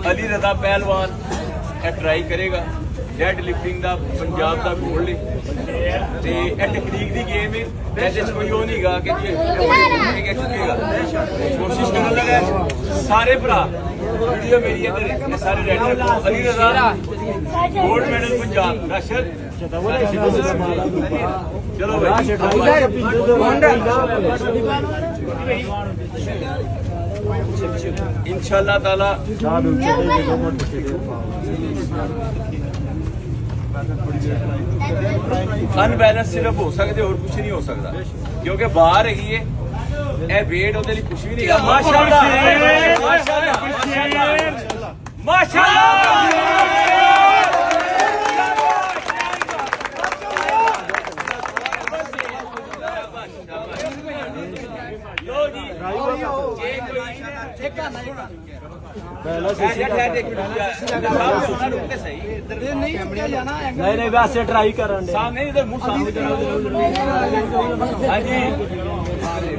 अली रजा पहलवान ट्राई करेगा dead lifting का पंजाब का गोल्ड टेक्नीक की गेम है ऐसे कोई वो नहीं गा कि चुकेगा कोशिश करने लगा सारे भरा वीडियो मेरी इधर सारे रेडी अली रजा गोल्ड मेडल पंजाब राशद चलो भाई इंशाल्लाह ताला अनबैलेंस सिर्फ हो सकते और कुछ नहीं हो सकता क्योंकि बाहर है ये वेट ਉਹਦੇ ਲਈ ਕੁਝ ਵੀ ਨਹੀਂ माशाल्लाह माशाल्लाह लो जी नहीं वैसे ट्राई करन सामने इधर मुंह सामने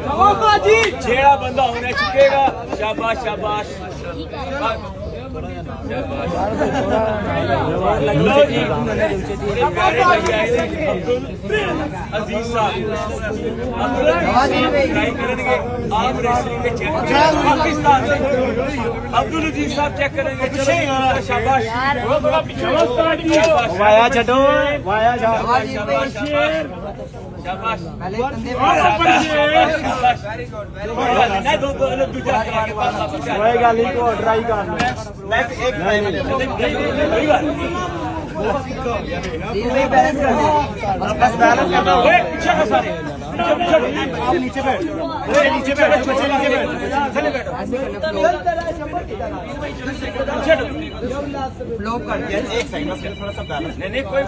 हाँ जी छेड़ा बंदा होने चुकेगा शाबाश शाबाश लो जी अजीज साहब ट्राई करेंगे आम रेसलिंग में पाकिस्तान अब्दुल अजीज साहब चेक करेंगे शाबाश वाया छो वाया शाबाश कोई गल नहीं को ट्राई कर नीचे बैठ नीचे बैठ फ्लॉप कर दिया एक साइड में थोड़ा सा बैलेंस नहीं कोई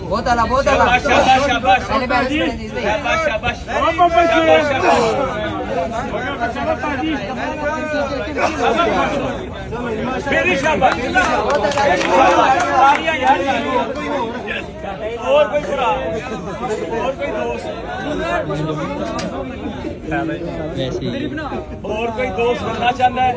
बहुत आला शाबाश शाबाश पहले बैलेंस शाबाश शाबाश मेरी शाबाश और कोई बुरा और कोई दोस्त और कोई दोस्त बनना चाहता है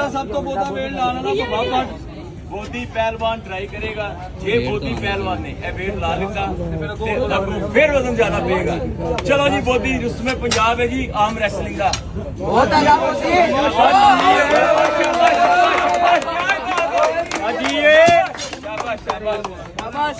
सब तो बहुता वेट लाना बोधी पहलवान ट्राई करेगा जे बोधी पहलवान ने वेट ला लेता फिर वजन ज्यादा पेगा चलो जी बोधी जिसमें पंजाब है जी आम रेसलिंग का बहुत आला शाबाश शाबाश